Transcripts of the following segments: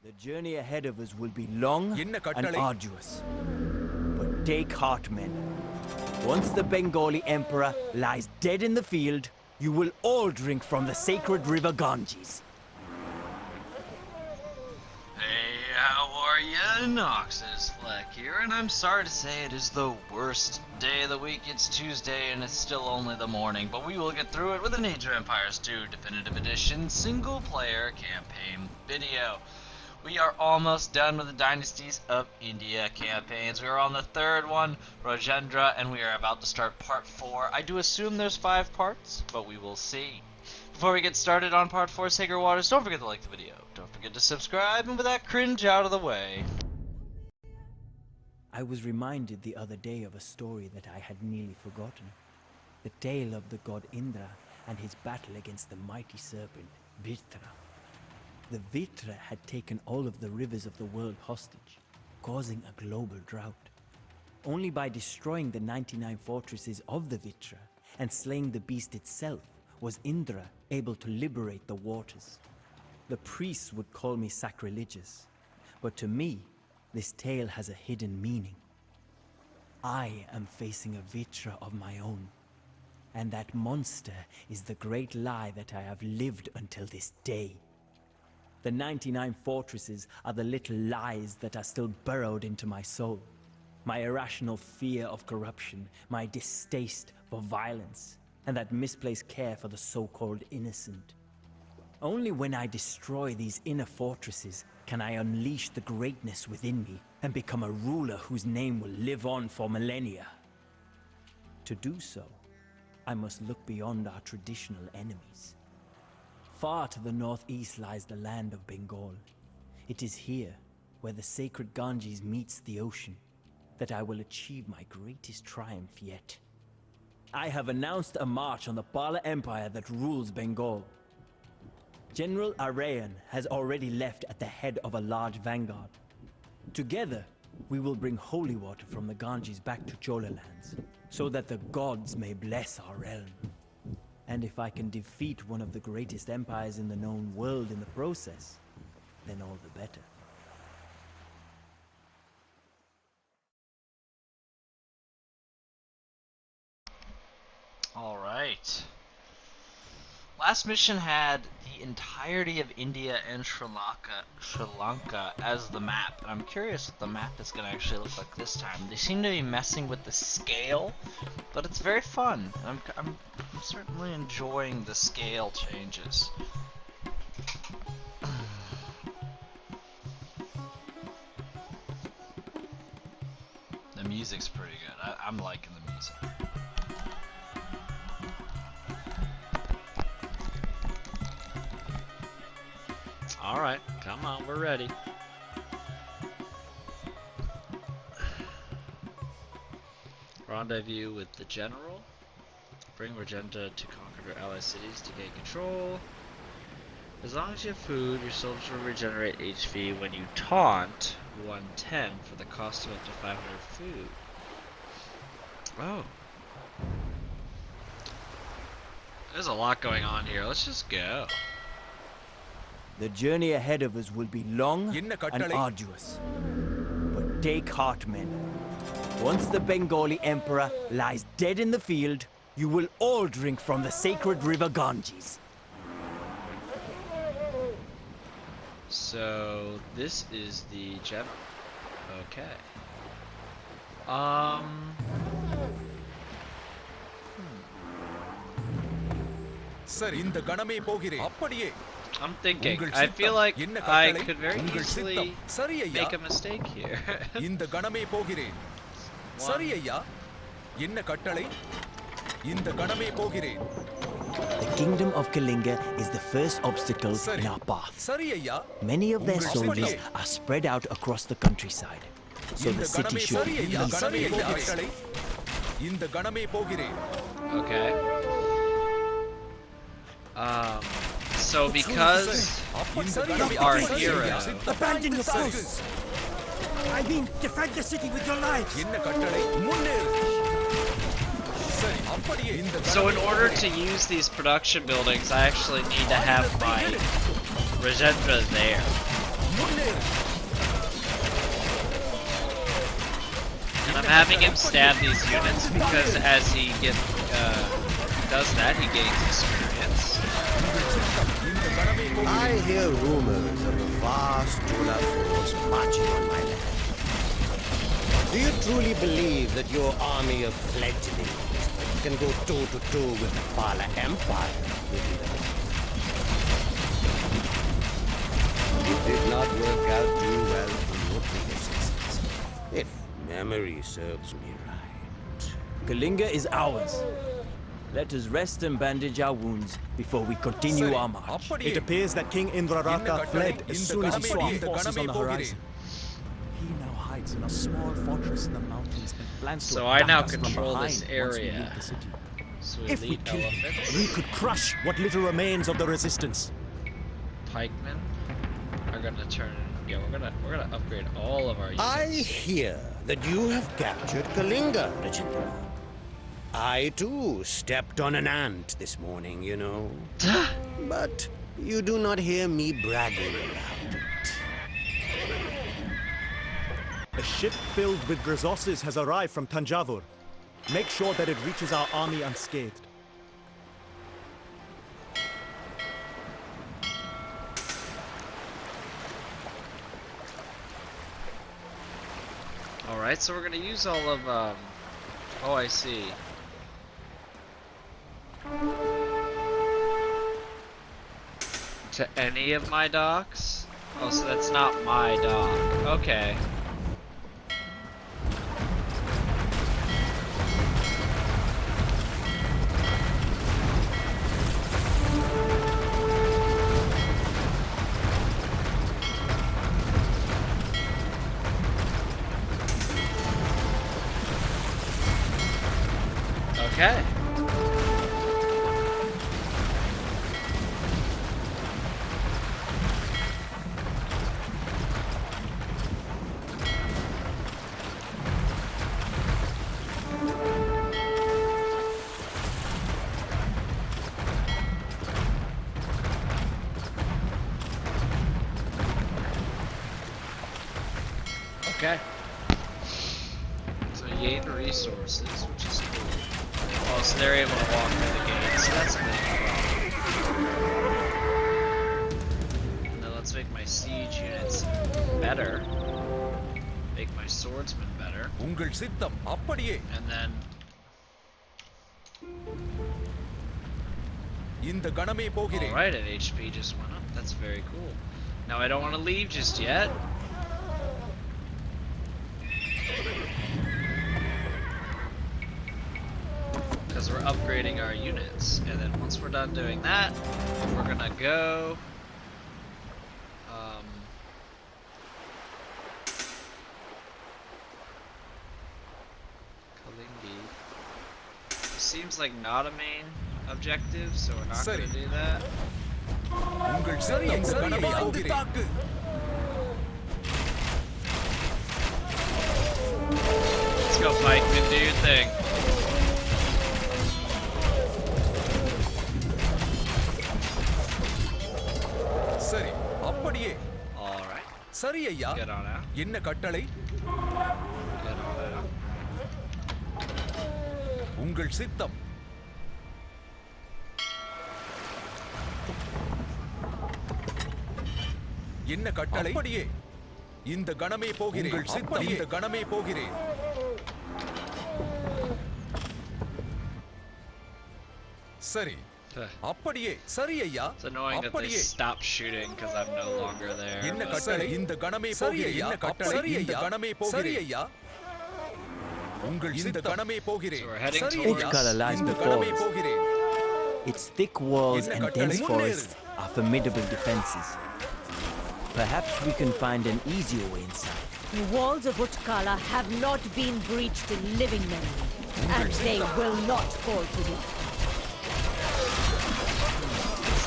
The journey ahead of us will be long and arduous. But take heart, men. Once the Bengali emperor lies dead in the field, you will all drink from the sacred river Ganges. Hey, how are ya? Noxis Flak here, and I'm sorry to say it is the worst day of the week. It's Tuesday and it's still only the morning, but we will get through it with an Age of Empires 2 Definitive Edition single-player campaign video. We are almost done with the Dynasties of India campaigns. We are on the third one, Rajendra, and we are about to start part 4. I do assume there's 5 parts, but we will see. Before we get started on part 4, Sacred Waters, don't forget to like the video. Don't forget to subscribe, and with that cringe out of the way. I was reminded the other day of a story that I had nearly forgotten. The tale of the god Indra and his battle against the mighty serpent, Vritra. The Vritra had taken all of the rivers of the world hostage, causing a global drought. Only by destroying the 99 fortresses of the Vritra and slaying the beast itself was Indra able to liberate the waters. The priests would call me sacrilegious, but to me, this tale has a hidden meaning. I am facing a Vritra of my own, and that monster is the great lie that I have lived until this day. The 99 fortresses are the little lies that are still burrowed into my soul. My irrational fear of corruption, my distaste for violence, and that misplaced care for the so-called innocent. Only when I destroy these inner fortresses can I unleash the greatness within me and become a ruler whose name will live on for millennia. To do so, I must look beyond our traditional enemies. Far to the northeast lies the land of Bengal. It is here, where the sacred Ganges meets the ocean, that I will achieve my greatest triumph yet. I have announced a march on the Pala Empire that rules Bengal. General Arayan has already left at the head of a large vanguard. Together, we will bring holy water from the Ganges back to Chola lands, so that the gods may bless our realm. And if I can defeat one of the greatest empires in the known world in the process, then all the better. Alright. Last mission had the entirety of India and Sri Lanka as the map, and I'm curious what the map is going to actually look like this time. They seem to be messing with the scale, but it's very fun. I'm certainly enjoying the scale changes. The music's pretty good. I'm liking the music. Alright, come on, we're ready. Rendezvous with the general. Bring Rajendra to conquer their ally cities to gain control. As long as you have food, your soldiers will regenerate HP when you taunt 110 for the cost of up to 500 food. Oh. There's a lot going on here. Let's just go. The journey ahead of us will be long and arduous. But take heart, men. Once the Bengali emperor lies dead in the field, you will all drink from the sacred river Ganges. So, this is the general. Okay. I'm thinking, I feel like I could very easily make a mistake here. The kingdom of Kalinga is the first obstacle in our path. Many of their soldiers are spread out across the countryside, so the city should be easy. Okay. So because our hero... Abandon your posts! I mean, defend the city with your lives! So in order to use these production buildings, I actually need to have my Rajendra there. I'm having him stab these units because as he does that, he gains experience. I hear rumors of a vast Jola force marching on my land. Do you truly believe that your army of fledglings can go toe-to-toe with the Pala Empire? It did not work out too well for your predecessors, if memory serves me right. Kalinga is ours. Let us rest and bandage our wounds before we continue our march. It appears that King Indraraka fled as soon as he saw our forces on the horizon. He now hides in a small fortress in the mountains and plans to So I now attack us from control behind this once we area. leave the city. So If we elite kill him, elephants, we could crush what little remains of the resistance. pikemen are gonna turn. Yeah, we're gonna upgrade all of our units. I hear that you have captured Kalinga, Rajendra. I too stepped on an ant this morning, you know. But you do not hear me bragging about it. A ship filled with resources has arrived from Tanjavur. Make sure that it reaches our army unscathed. Alright, so we're gonna use all of, oh, I see. To any of my docks? Oh, so that's not my dock. Okay. Okay. Okay. So gain resources, which is cool. Oh, so they're able to walk through the gates. That's a big problem. And then let's make my siege units better. Make my swordsmen better. உங்கள் சித்தம் அப்படியே And then இந்த கணமே போகிறேன். alright, an HP just went up. That's very cool. Now I don't want to leave just yet. Because we're upgrading our units. And then once we're done doing that, we're gonna go Kalingi. Seems like not a main objective, so we're not Sorry. gonna do that. உங்கள் சித்தம் இந்த கணமே போகிறேன். Let's go, Pikeman, do your thing. சரி அப்படியே Alright, சரி ஐயா get on out. என்ன கட்டளை Get on out. உங்கள் சித்தம் என்ன கட்டளை அப்படியே இந்த கணமே போகிறேன் உங்கள் சித்தம் இந்த கணமே போகிறேன் சரி அப்படியே சரி ஐயா It's annoying that they அப்படியே stop shooting because I'm no longer there. என்ன but- கட்டளை இந்த கணமே போகிறேன் என்ன கட்டளை இந்த கணமே போகிறேன் சரி ஐயா உங்கள் இந்த கணமே போகிறேன் So we're heading சரி towards- ஐயா Utkala lies இந்த before கணமே us. போகிறேன் Its thick walls என்ன and கட்டளை? dense forests are formidable defenses. Perhaps we can find an easier way inside. The walls of Utkala have not been breached in living memory, and they will not fall to me.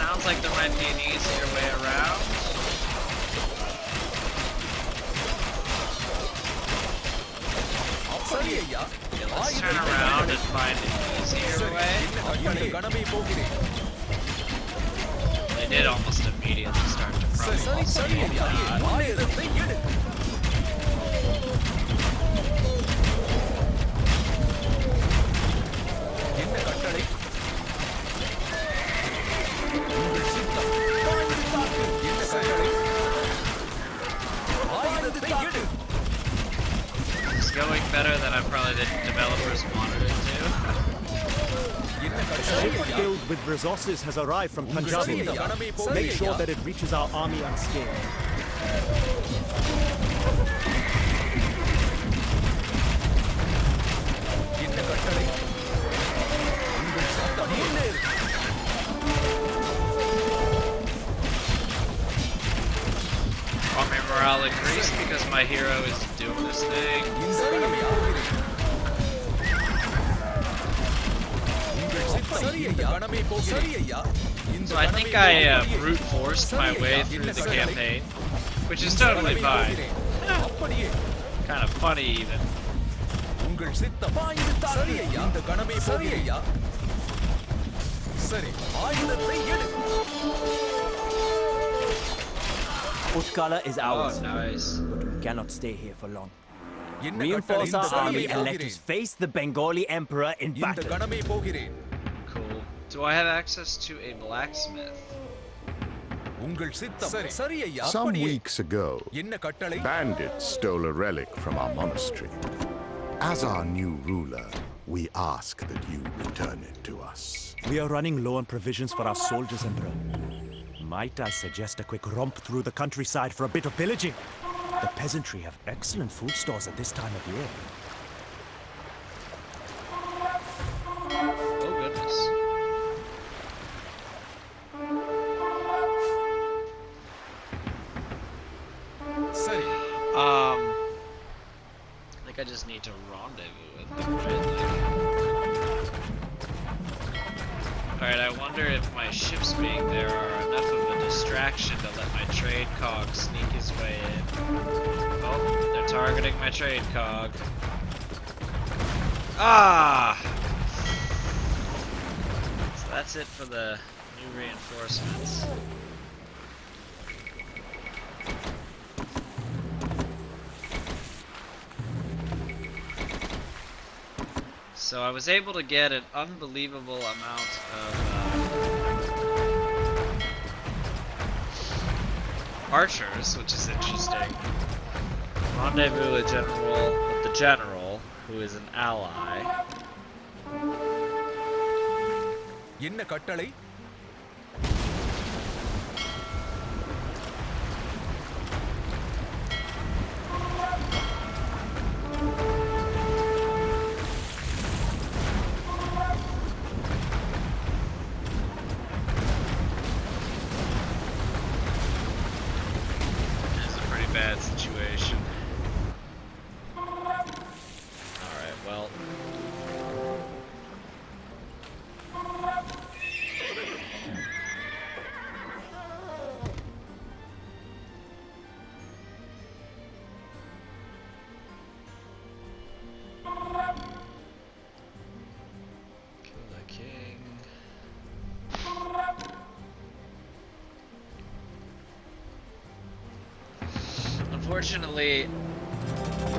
Sounds like there might be an easier way around. சரி ஐயா Yeah, let's turn around and find an easier way. இந்த கணமே போகிறேன் They did almost immediately start to சரி crumble. சரி ஐயா ஆயுதத்தை எடு It's going better than probably the developers wanted it to. A ship filled with resources has arrived from Tanjavur. Make sure that it reaches our army unscathed. Army morale increased because my hero is doing this thing. So I think I brute forced my way through the campaign, which is totally fine. Kind of funny even. Utkala is ours, Oh, nice. but we cannot stay here for long. Reinforce our army and let us face the Bengali Emperor in battle. Cool. Do I have access to a blacksmith? Some weeks ago, bandits stole a relic from our monastery. As our new ruler, we ask that you return it to us. We are running low on provisions for our soldiers, Emperor. Might I suggest a quick romp through the countryside for a bit of pillaging? The peasantry have excellent food stores at this time of year. Oh goodness. I think I just need to rendezvous with them, right? Alright, I wonder if my ships being there are enough of a distraction to let my trade cog sneak his way in. Oh, they're targeting my trade cog. Ah! So that's it for the new reinforcements. So I was able to get an unbelievable amount of archers, which is interesting. Rendezvous with the general, who is an ally. Bad situation. Alright, well. Kill the king. Unfortunately,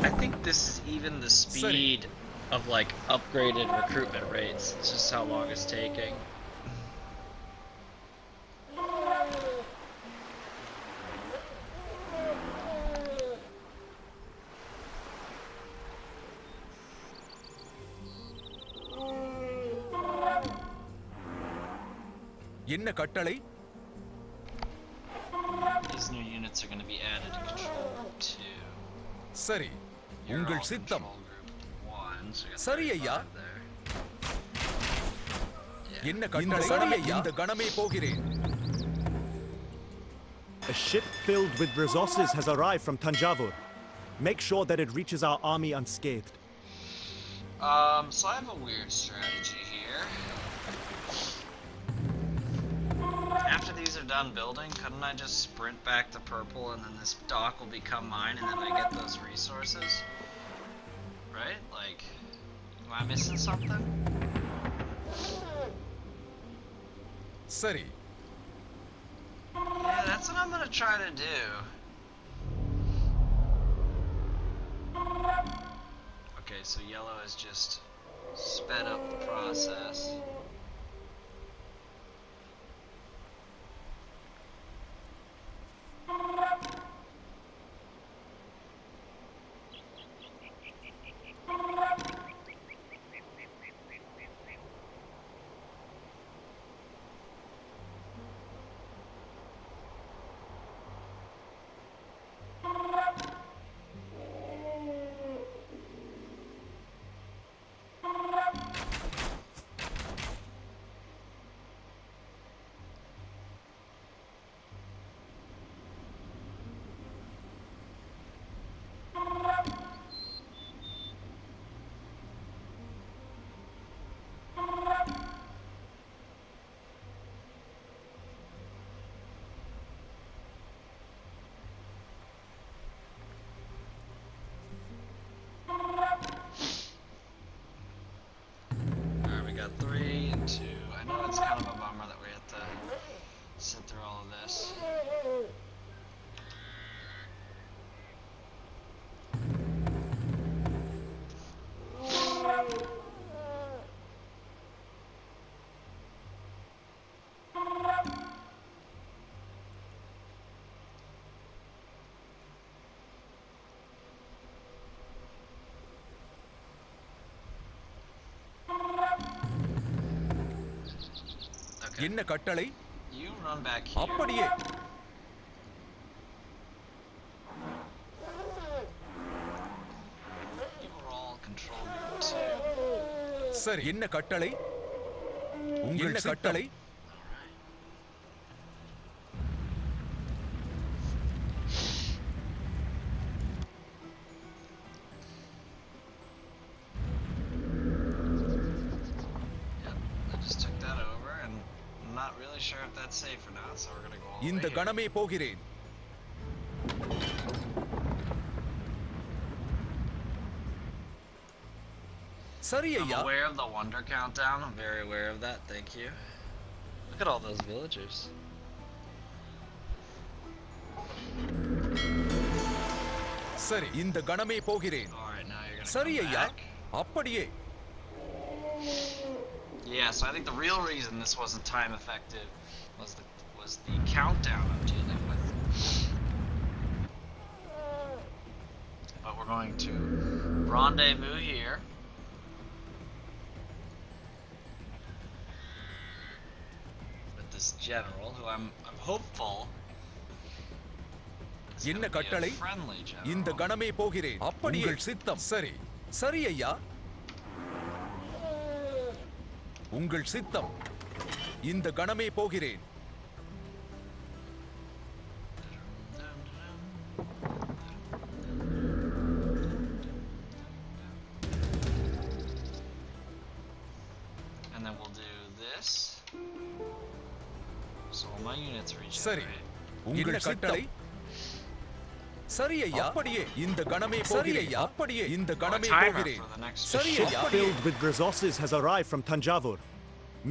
I think this is even the speed of like upgraded recruitment rates. It's just how long it's taking. These new units are going to be added to control group 2. You're all control group 1, so we got 35 there. A ship filled with resources has arrived from Tanjavur. Make sure that it reaches our army unscathed. So I have a weird strategy here. After these are done building, couldn't I just sprint back to purple and then this dock will become mine and then I get those resources? Right? Like, am I missing something? Yeah, that's what I'm gonna try to do. Okay, so yellow has just sped up the process. என்ன கட்டளை? You run back here. அப்படியே. You will all control your two. சரி, என்ன கட்டளை? உங்கள் கட்டளை? Sure if that's safe or not, so we're gonna go over இந்த here. கணமே போகிறேன். சரி I'm ஐயா. aware of the wonder countdown. I'm very aware of that. Thank you. Look at all those villagers. சரி, இந்த கணமே போகிறேன். All right, now you're gonna சரி come ஐயா. back. அப்படியே. Yeah, so I think the real reason this wasn't time effective was the countdown I'm dealing with. But we're going to rendezvous here. With this general, who I'm hopeful is என்ன gonna be கட்டளை? a friendly இந்த general. கணமே போகிறேன். அப்படியே. உங்கள் சித்தம். சரி. சரி ஐயா. உங்கள் சித்தம். இந்த கணமே போகிறேன். And then we'll do this. So all my units சரி. regenerate. உங்கள் கட்டளை? சரி ஐயா. அப்படியே. இந்த கணமே போகிறேன். அப்படியே. இந்த கணமே Timer போகிறேன். for the next சரி Ship ஐயா. filled with resources has arrived from Tanjavur.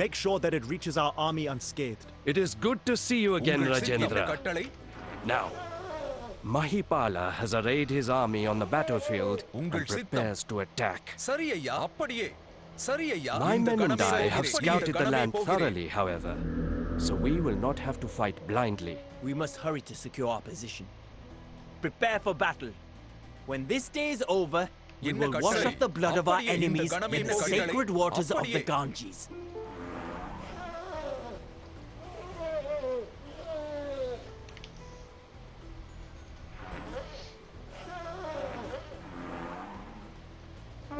Make sure that it reaches our army unscathed. It is good to see you again, உங்கள் சித்தம். Rajendra. கட்டளை? Now, Mahipala has arrayed his army on the battlefield and உங்கள் சித்தம். prepares to attack. சரி ஐயா. அப்படியே. சரி ஐயா. My இந்த men and கணமே I have போகிறேன். scouted இந்த the கணமே land போகிறேன். thoroughly, however, so we will not have to fight blindly. We must hurry to secure our position. Prepare for battle. When this day is over, we என்ன will wash கட்டளை? off the blood of our அப்படியே. இந்த enemies கணமே in the கட்டளை. sacred waters of the அப்படியே. Ganges.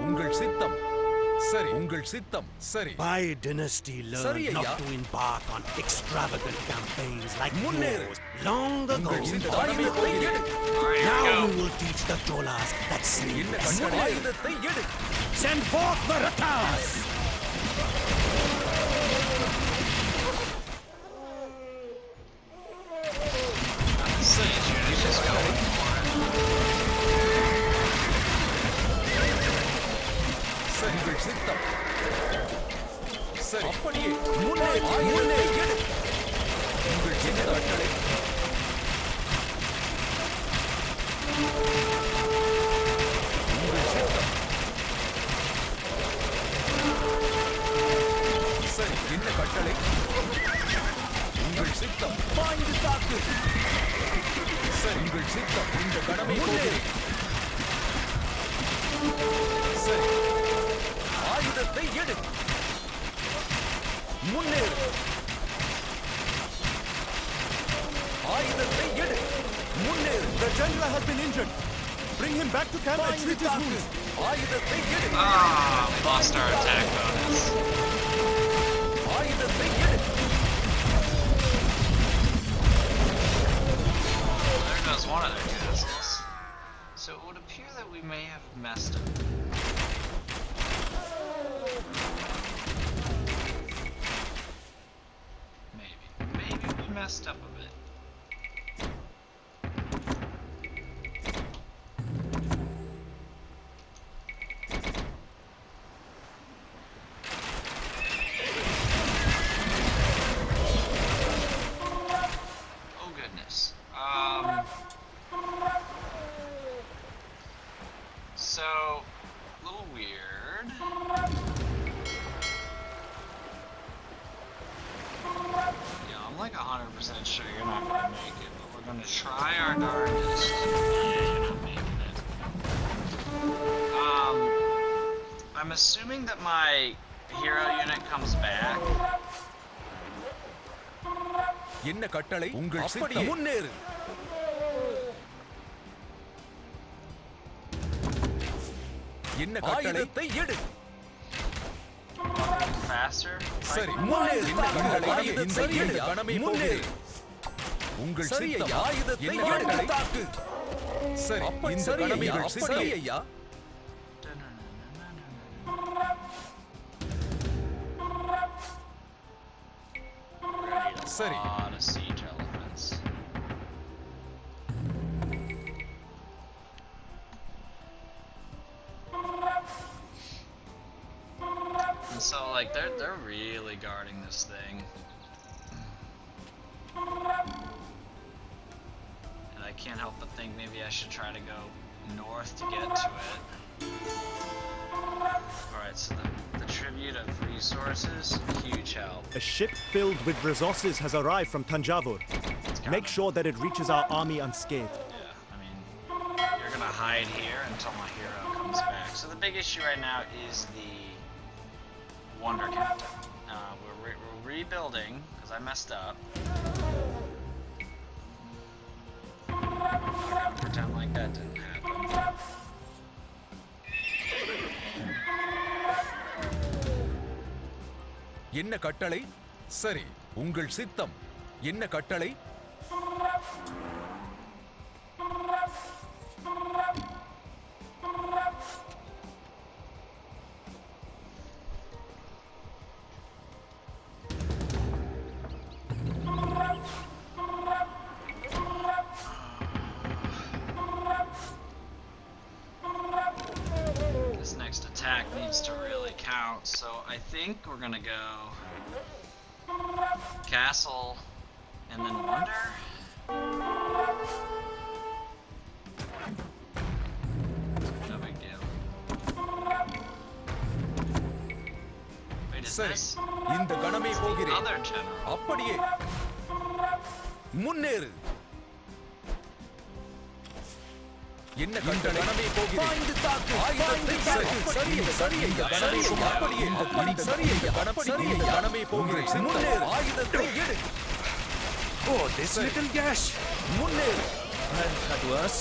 உங்கள் சித்தம். சரி. உங்கள் சித்தம். சரி. My dynasty சரி learned ஐயா. not to embark on extravagant campaigns like முன்னேறு. yours long ago. உங்கள் இந்த கணமே போகிறேன். Now we will teach the Cholas that என்ன sin கட்டளை? ஆயுதத்தை எடு. Send forth the Ratas! Sage units just going for சரி. உங்கள் சித்தம். சரி. அப்படியே. முன்னேறு. ஆயுதத்தை எடு. உங்கள் சின்ன கட்டளை. உங்கள் சித்தம். சரி. என்ன கட்டளை? உங்கள் சித்தம். பாய்ந்து தாக்கு. சரி. உங்கள் சித்தம். இந்த கடமை போகிறேன். சரி. ஆயுதத்தை எடு. முன்னேறு. ஆயுதத்தை எடு. முன்னேறு. The general has been injured. Bring him back to camp and பாய்ந்து treat his தாக்கு. wounds. ஆயுதத்தை எடு. Ah, we lost our attack bonus. ஆயுதத்தை எடு. There goes one of their castles. So it would appear that we may have messed up. Maybe we messed up a bit. Oh goodness. So, a little weird. Yeah, I'm like 100% sure you're not gonna make it, but we're gonna try our darndest. Yeah, you're not making it. I'm assuming that my hero unit comes back. என்ன கட்டளை? உங்கள் சித்தம். முன்னேறு. என்ன கட்டளை? ஆயுதத்தை எடு. Faster? சரி, முன்னேறு. என்ன கட்டளை? ஆயுதத்தை எடு. கணமே முன்னேறு. உங்கள் சித்தம். ஆயுதத்தை எடு. தாக்கு. சரி, இந்த கணமே சரி ஐயா. சரி. Siege elephants. And so, like, they're really guarding this thing. And I can't help but think maybe I should try to go north to get to it. Alright, so the tribute of resources, huge help. A ship filled with resources has arrived from Tanjavur. Make sure that it reaches our army unscathed. Yeah, I mean, you're gonna hide here until my hero comes back. So the big issue right now is the Wonder Captain. We're rebuilding, because I messed up. I'm gonna pretend like that didn't happen. என்ன கட்டளை? சரி, உங்கள் சித்தம். என்ன கட்டளை? This next attack needs to really count, so I think we're gonna go Castle and then Wonder. No big deal. Wait, is சரி, this இந்த கணமே the போகிறேன். other general? அப்படியே. முன்னேறு. என்ன கட்டளை? கணமே போகிறேன். ஆயுதத்தை சரி, சரி, சரி ஐயா. சரி, அப்படியே. அப்படி சரி ஐயா. கணமே போகிறேன். முன்னேறு. ஆயுதத்தை எடு. Oh, this little gash! முன்னேறு. And that worse.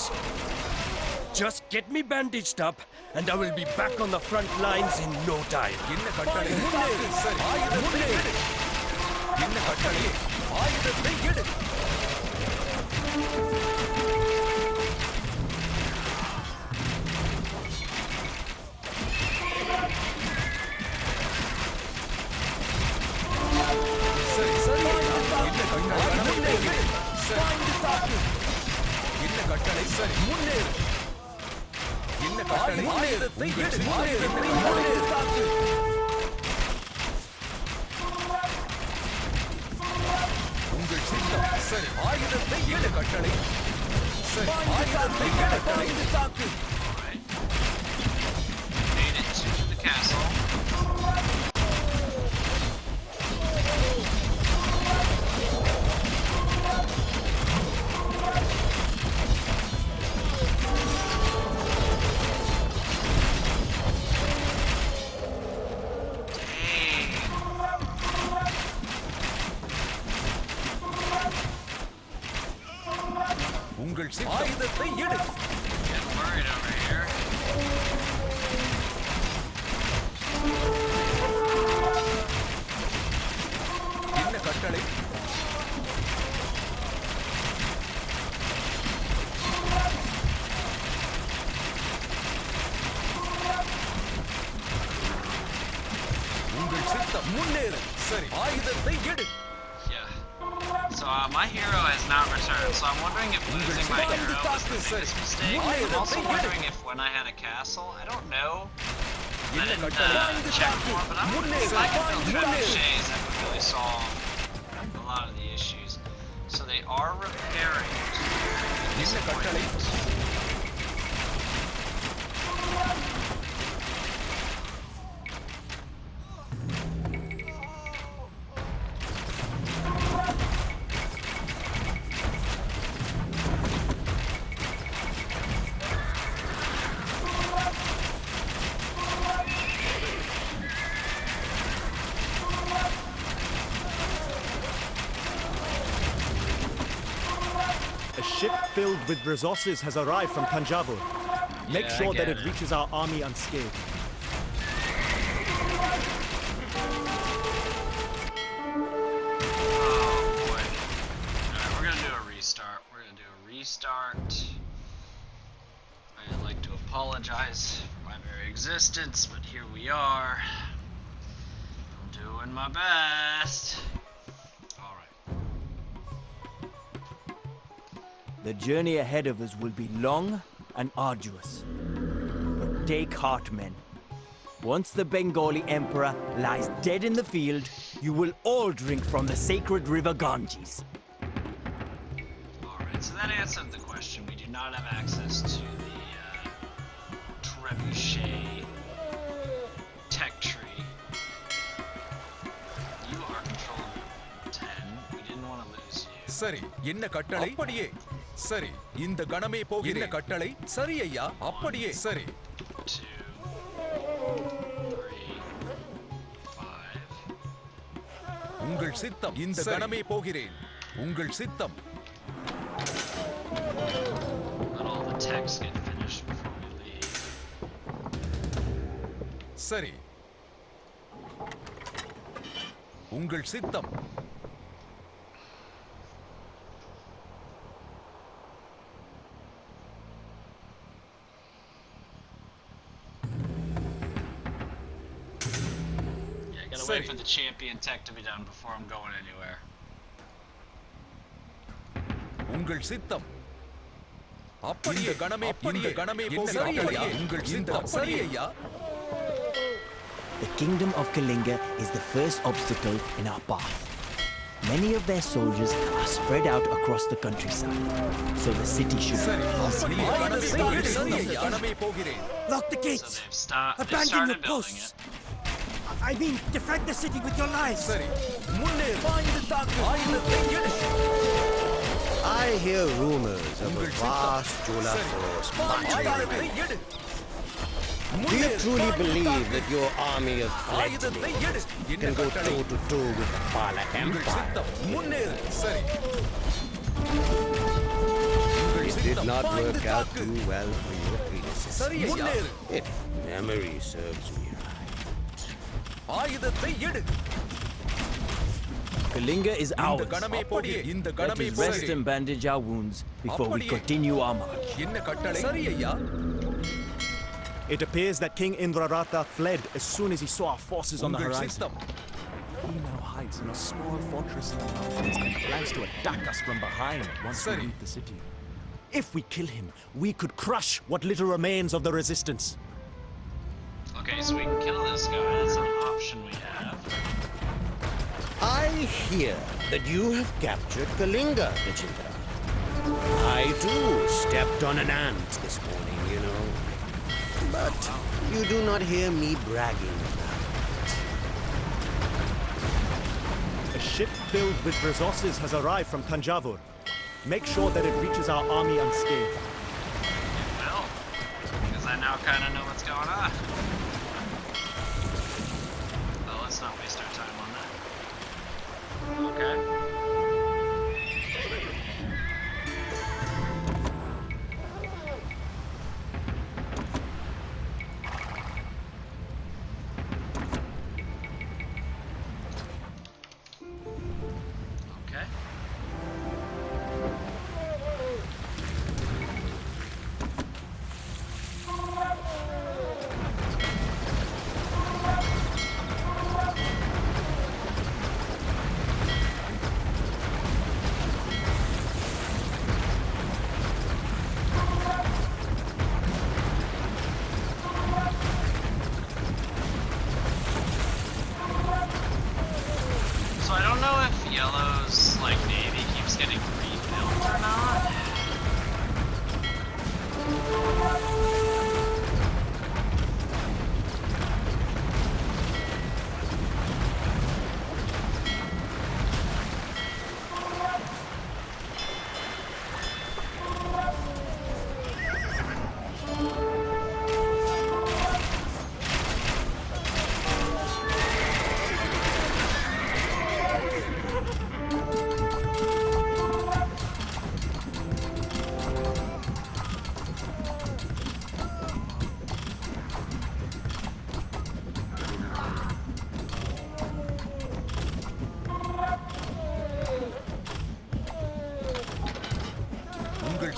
Just get me bandaged up, and I will be back on the front lines in no time. என்ன கட்டளை? முன்னேறு. சரி, ஆயுதத்தை எடு. என்ன கட்டளை? ஆயுதத்தை எடு. சரி, சரி. என்ன கட்டளை? முன்னேறு. சரி. என்ன கட்டளை? சரி, முன்னேறு. என்ன கட்டளை? ஆயுதத்தை எடு. ஆயுதத்தை முன்னேறு. உங்கள் சித்தம். சரி, ஆயுதத்தை எடு. கட்டளை. சரி, ஆயுதத்தை எடு. கட்டளை. Alright. Made it to the castle. உங்கள் சித்தம். ஆயுதத்தை எடு. Getting worried over here. என்ன கட்டளை? உங்கள் சித்தம். முன்னேறு. சரி, ஆயுதத்தை எடு. Yeah. So my hero has not returned, so I'm wondering if losing my hero was the biggest mistake. I'm also wondering if when I had a castle, I don't know. I didn't check more, but I'm wondering if I could build trebuchets that would really solve a lot of the issues. So they are repairing. என்ன கட்டளை? ship filled with resources has arrived from Tanjavur. Make Yeah, I sure that get it it. reaches our army unscathed. Oh boy. Alright, we're gonna do a restart. I'd like to apologize for my very existence, but here we are. I'm doing my best. Alright. The journey ahead of us will be long and arduous. But take heart, men. Once the Bengali emperor lies dead in the field, you will all drink from the sacred river Ganges. Alright, so that answered the question. We do not have access to the trebuchet tech tree. You are control 10. We didn't want to lose you. சரி என்ன கட்டளை அப்படியே சரி இந்த கணமே போகிறேன் என்ன கட்டளை சரி ஐயா அப்படியே சரி 2, 3, 5. உங்கள் சித்தம் இந்த கணமே போகிறேன் உங்கள் சித்தம் Let all the texts get finished before we leave. சரி உங்கள் சித்தம் Yeah, I gotta wait for the champion tech to be done before I'm going anywhere. உங்கள் சித்தம் அப்படியே கணமே அப்படியே கணமே போகிறேன் உங்கள் சித்தம் சரி ஐயா The kingdom of Kalinga is the first obstacle in our path. Many of their soldiers are spread out across the countryside, so the city should சரி be அப்படியே கணமே போகிறேன் சரி ஐயா கணமே போகிறேன் Lock the So gates! they've started Abandon your building posts! it. I mean, defend the city with your lives! சரி முன்னேறு ஆயுதத்தை எடு. I hear rumors of a vast Chola force marching on ஆயுதத்தை the எடு. Do you truly believe that your army of ஆயுதத்தை fledglings எடு என்ன can go கட்டளை toe to toe with the Pala உங்கள் Empire? சித்தம் முன்னேறு சரி It did not work out too well for your predecessor. சரி ஐயா முன்னேறு If memory serves me right. ஆயுதத்தை எடு Kalinga is இந்த ours. கணமே போகிறேன் இந்த Let கணமே us rest and bandage our wounds before we continue our march. என்ன கட்டளை சரி ஐயா It appears that King Indraratha fled as soon as he saw our forces on the உங்கள் horizon. சித்தம் He now hides in a small fortress in the mountains and plans to attack us from behind once we Sorry. leave the city. If we kill him, we could crush what little remains of the resistance. Okay, so we can kill this guy. That's an option we have. I hear that you have captured Kalinga, Rajendra. I too stepped on an ant this morning, you know. But you do not hear me bragging about it. A ship filled with resources has arrived from Tanjavur. Make sure that it reaches our army unscathed. Well, because I now kind of know what's going on. Well, let's not waste our time on that. Okay. Okay.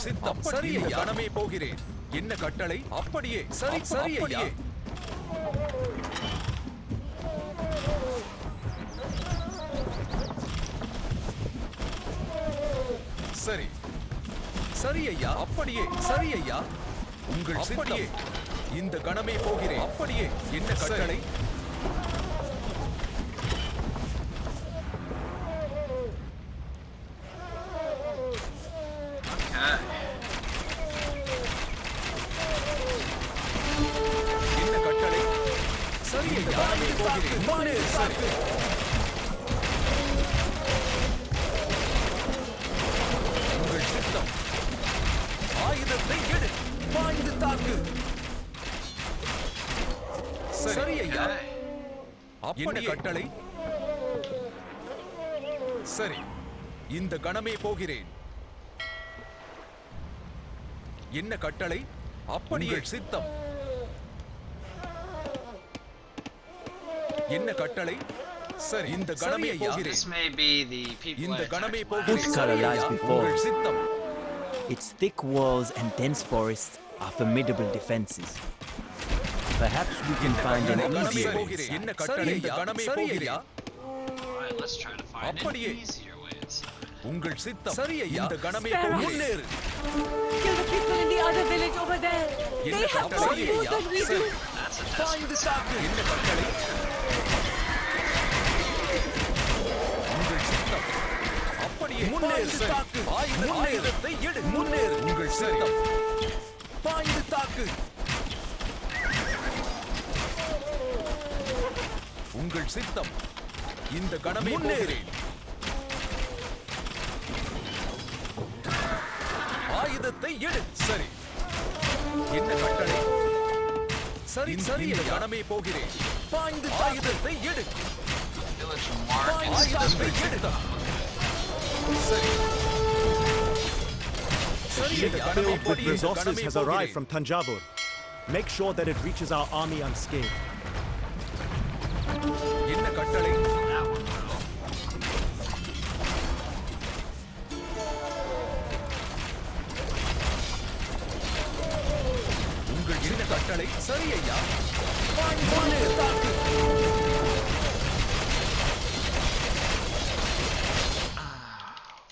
உங்கள் சித்தம் சரி ஐயா கணமே போகிறேன் என்ன கட்டளை அப்படியே சரி சரி ஐயா சரி சரி ஐயா அப்படியே சரி ஐயா உங்கள் சித்தம் இந்த கணமே போகிறேன் அப்படியே என்ன கட்டளை என்ன கட்டளை சரி இந்த கணமே போகிறேன் முன்னே சரி உங்கள் சித்தம் ஆயுதத்தை எடு பாய்ந்து தாக்கு சரி ஐயா அப்படி கட்டளை சரி இந்த கணமே போகிறேன் என்ன கட்டளை அப்படியே சித்தம் என்ன கட்டளை சரி இந்த கணமே போகிறேன் This may be the people இந்த I கணமே attacked போகிறேன் Utkara சரி lies ஐயா before. உங்கள் சித்தம் Its thick walls and dense forests are formidable defenses. Perhaps we can find an கணமே easier way போகிறேன் என்ன inside. கட்டளை இந்த கணமே போகிறேன் Alright, let's try to find an அப்படியே. easier way inside. உங்கள் சித்தம் சரி ஐயா இந்த கணமே Spare us. முன்னேறு Kill the people in the other village over there. They என்ன have more கட்டளை food ஐயா than we do. சரி That's a பாய்ந்து தாக்கு என்ன கட்டளை உங்கள் சித்தம் அப்படியே முன்னேறு தாக்கு ஆயுதத்தை எடு முன்னேறு உங்கள் சித்தம் பாய்ந்து தாக்கு உங்கள் சித்தம் இந்த கணமே முன்னேறேன் ஆயுதத்தை எடு சரி என்ன கட்டளை சரி சரி இந்த கணமே போகிறேன் பாய்ந்து ஆயுதத்தை எடு village mark and ஆயுதத்தை எடு சரி சரி Ship இந்த கணமே filled with போகிறேன் இந்த resources கணமே has arrived போகிறேன் from Tanjavur. Make sure that it reaches our army unscathed. என்ன கட்டளை that one will. உங்கள் என்ன கட்டளை சரி ஐயா பாய்ந்து தாக்கு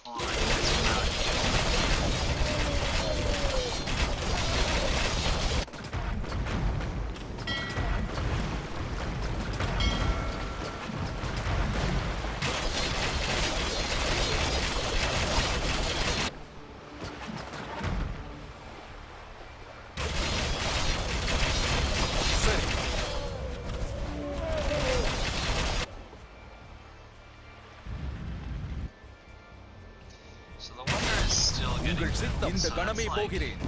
Hold on, you guys come out here. சரி So the wonder is still getting உங்கள் சித்தம் இந்த so கணமே it's like போகிறேன்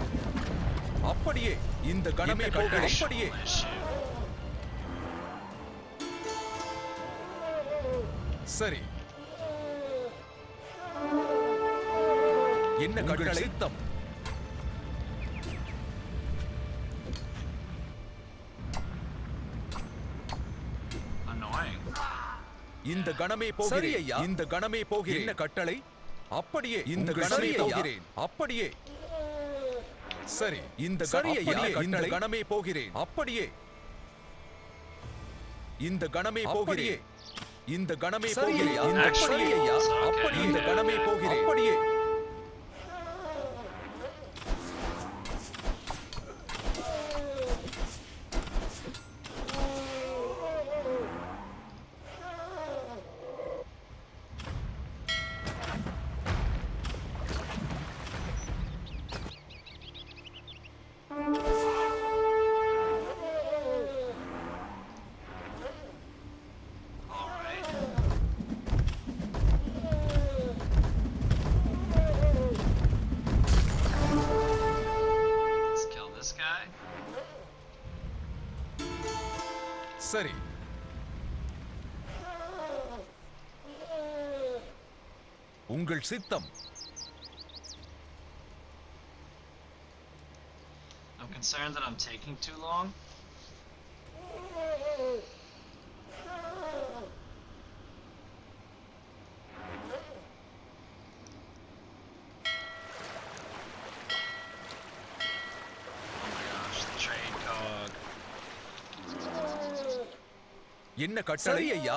அப்படியே இந்த கணமே போகிறேன் அப்படியே issue. சரி என்ன கட்டளை சித்தம் Annoying. இந்த கணமே போகிறேன் ஐயா இந்த கணமே போகிறேன் என்ன கட்டளை அப்படியே இந்த கணமே போகிறேன் அப்படியே சரி இந்த சரி ஐயா இந்த கணமே போகிறேன் அப்படியே இந்த கணமே போகிறேன் இந்த கணமே போகிறேன் இந்த சரி ஐயா அப்படியே இந்த கணமே போகிறேன் அப்படியே Alright. Let's kill this guy. சரி உங்கள் சித்தம் I'm concerned that I'm taking too long. என்ன கட்டளை? சரி ஐயா.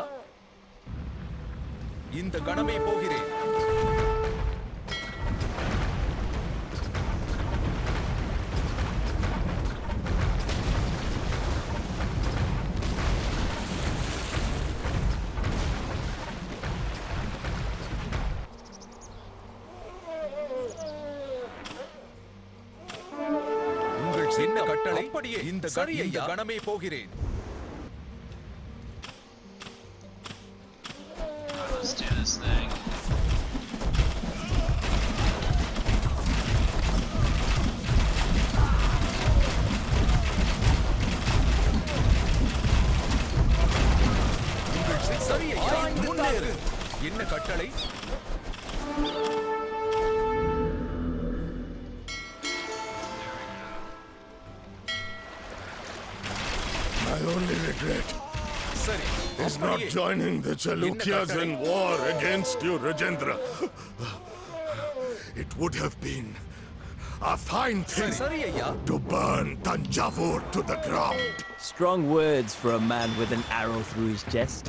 இந்த கணமே போகிறேன். என்ன கட்டளை? அப்படியே இந்த கணமே போகிறேன். Let's do this thing. சரி ஐயா, முன்னேறு. என்ன கட்டளை? My only regret is not joining the Chalukyas in war against you, Rajendra. It would have been a fine thing to burn Thanjavur to the ground. Strong words for a man with an arrow through his chest.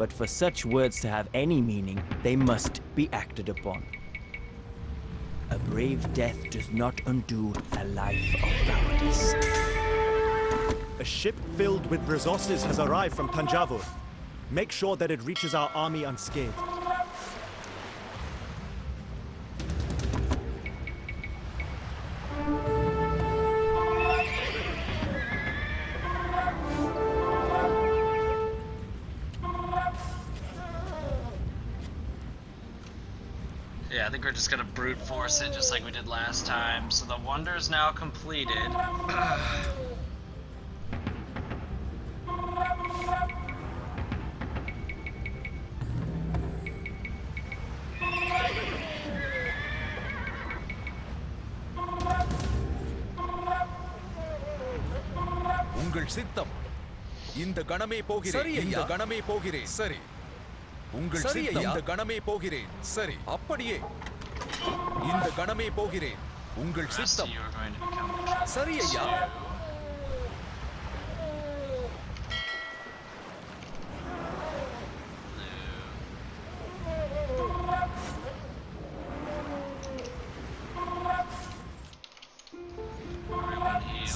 But for such words to have any meaning, they must be acted upon. A brave death does not undo a life of cowardice. A ship filled with resources has arrived from Thanjavur. Make sure that it reaches our army unscathed. Yeah, I think we're just gonna brute force it just like we did last time. So the wonder is now completed. உங்கள் சித்தம். இந்த கணமே போகிறேன். இந்த கணமே போகிறேன். சரி. உங்கள் சித்தம். இந்த கணமே போகிறேன். சரி. அப்படியே. இந்த கணமே போகிறேன். உங்கள் சித்தம். சரி ஐயா.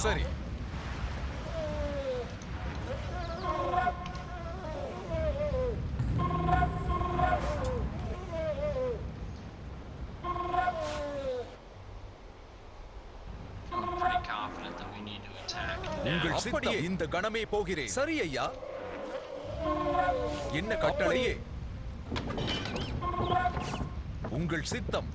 சரி. உங்கள் சித்தம். இந்த கணமே போகிறேன். சரி ஐயா. என்ன கட்டளையே? உங்கள் சித்தம்.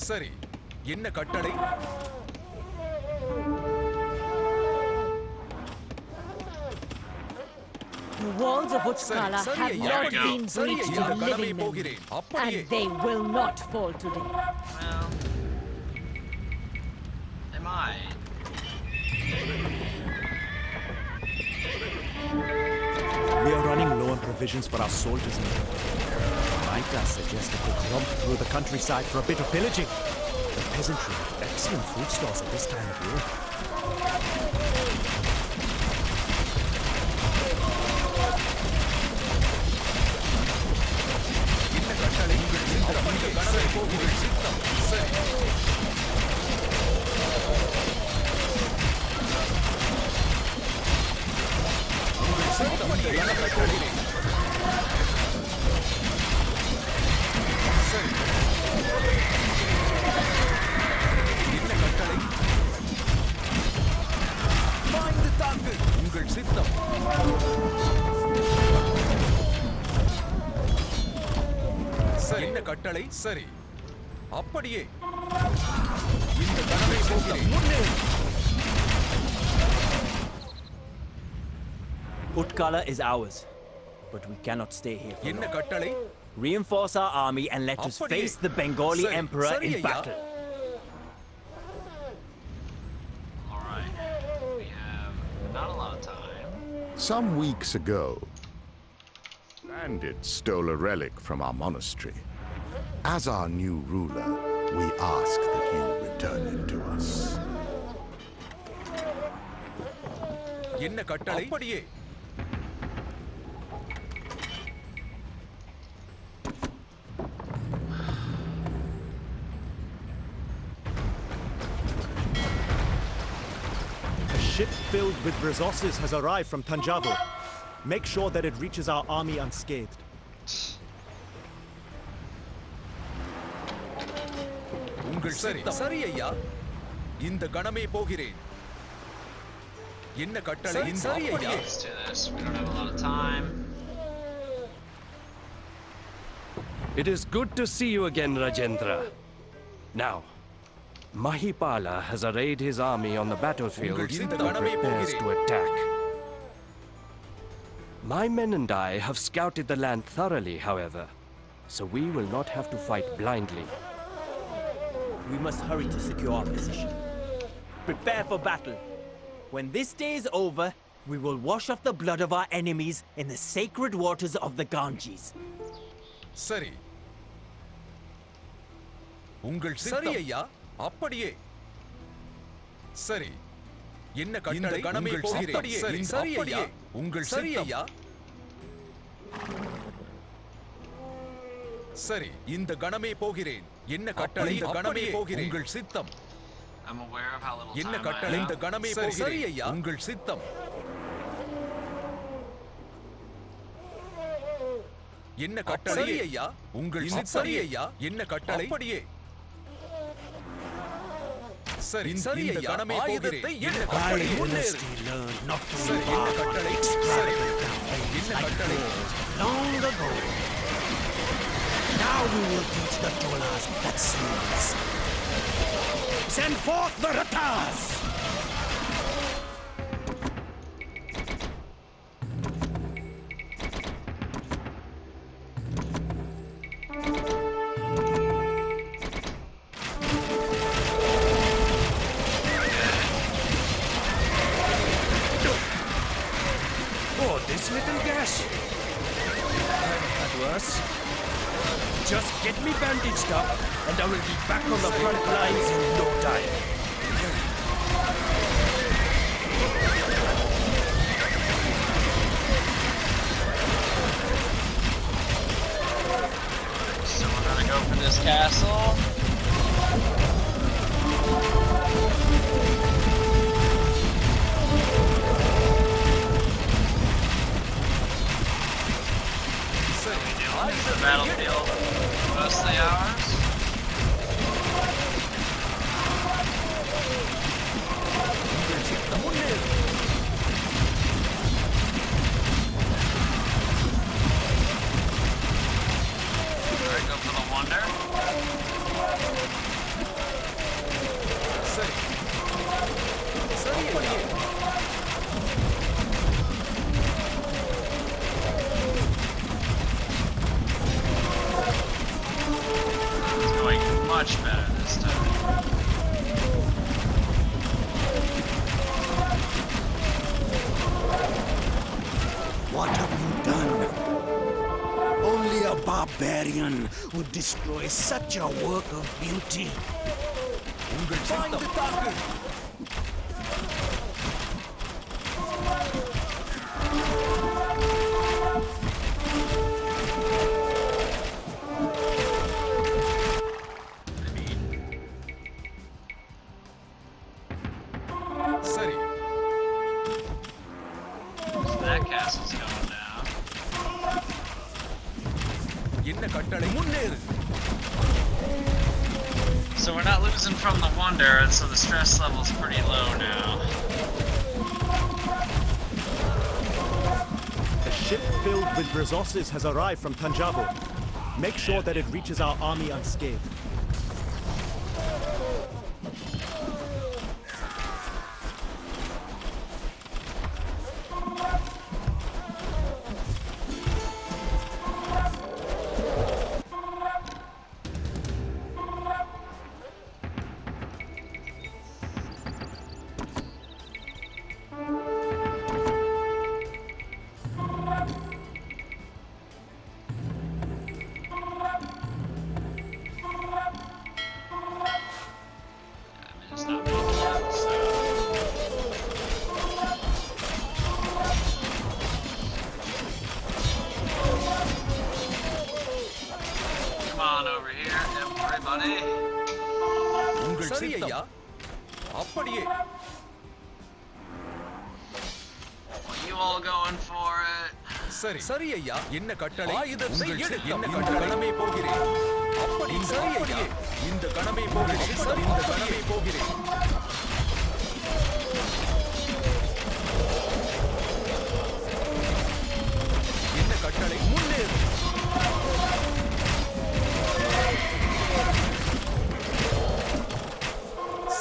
சரி. என்ன கட்டளை? The walls of Utkala have not been breached to living men, and they will not fall today. Well, they might. We are running low on provisions for our soldiers. Might I suggest a quick romp through the countryside for a bit of pillaging? The peasantry have excellent food stores at this time of year. உங்கள் சித்தம். சரி. என்ன கட்டளை? சரி. அப்படியே. இந்த கணமே போகிறேன். முன்னேறு. Utkala is ours, but we cannot stay here for என்ன long. கட்டளை? Reinforce our army and let us face the Bengali emperor in battle. Alright, we have not a lot of time. Some weeks ago, bandits stole a relic from our monastery. As our new ruler, we ask that you return it to us. என்ன கட்டளை? அப்படியே. A ship filled with resources has arrived from Tanjavur. Make sure that it reaches our army unscathed. உங்கள் சித்தம். சரி ஐயா. இந்த கணமே போகிறேன். என்ன கட்டளை? சரி ஐயா. Let's do this. We don't have a lot of time. It is good to see you again, Rajendra. Now, Mahipala has arrayed his army on the battlefield and prepares to attack. My men and I have scouted the land thoroughly, however, so we will not have to fight blindly. We must hurry to secure our position. Prepare for battle. When this day is over, we will wash off the blood of our enemies in the sacred waters of the Ganges. சரி. உங்கள் சித்தம். சரி ஐயா. அப்படியே. சரி. என்ன கட்டளை? இந்த கணமே போகிறேன். சரி. சரி ஐயா. உங்கள் சரி ஐயா. சரி. இந்த கணமே போகிறேன். என்ன கட்டளை? இந்த கணமே போகிறேன். உங்கள் சித்தம். I'm aware of how little என்ன time I கட்டளை? have. இந்த கணமே போகிறேன். சரி ஐயா. உங்கள் சித்தம். என்ன கட்டளை? சரி ஐயா. உங்கள் சித்தம். சரி ஐயா. என்ன கட்டளை? அப்படியே. சரி. சரி ஐயா. கணமே போகிறேன். என்ன கட்டளை? முன்னேறு. சரி. என்ன கட்டளை? சரி. என்ன கட்டளை? Long ago. Now we will teach the Cholas that sins. Send forth the Ratas! Oh, this little gash! That was. Just get me bandaged up, and I will be back on the front lines in no time. So we're gonna go for this castle. The battlefield mostly ours. Alright, go for the wonder. Much better this time. What have you done? Only a barbarian would destroy such a work of beauty. Find the target. So we're not losing from the wonder, and so the stress level's pretty low now. A ship filled with resources has arrived from Tanjavur. Make sure that it reaches our army unscathed. buddy. சரி ஐயா. அப்படியே. You all going for it? சரி சரி ஐயா. என்ன கட்டளை? ஆயுதத்தை எடுக்க என்ன கட்டளை போகிறேன். அப்படி சரி ஐயா. இந்த கணமே போகிறேன். இந்த கணமே போகிறேன். என்ன கட்டளை? முன்னேறு.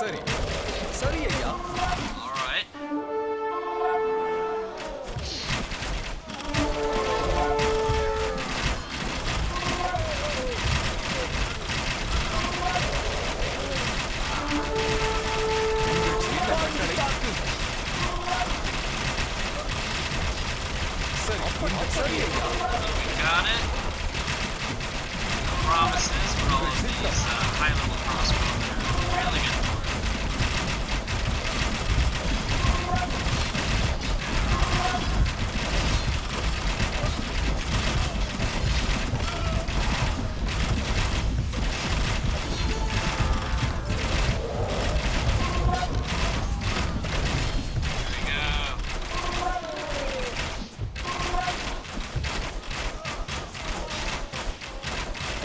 சரி சரி ஐயா. All right. சரி ஐயா. Got it. No promises, but all of these high-level crossbows are really good for it.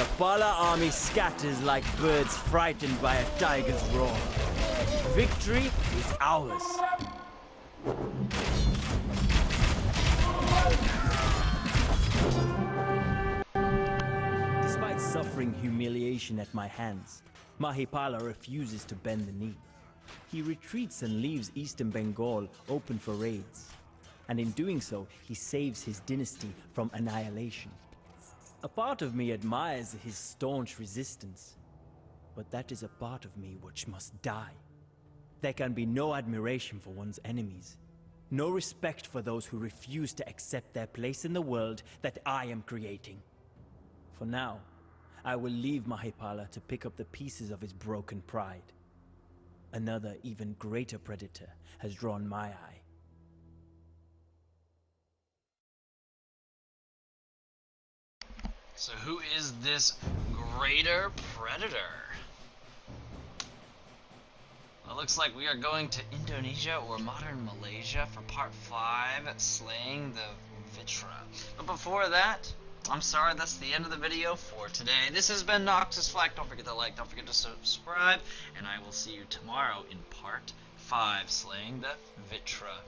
The Pala army scatters like birds frightened by a tiger's roar. Victory is ours. Despite suffering humiliation at my hands, Mahipala refuses to bend the knee. He retreats and leaves eastern Bengal open for raids. And in doing so, he saves his dynasty from annihilation. A part of me admires his staunch resistance, but that is a part of me which must die. There can be no admiration for one's enemies, no respect for those who refuse to accept their place in the world that I am creating. For now, I will leave Mahipala to pick up the pieces of his broken pride. Another, even greater predator has drawn my eye. So who is this greater predator? Well, it looks like we are going to Indonesia or modern Malaysia for part 5, slaying the Vitra. But before that, I'm sorry, that's the end of the video for today. This has been Noxis Flak. Don't forget to like, don't forget to subscribe, and I will see you tomorrow in part 5, slaying the Vitra.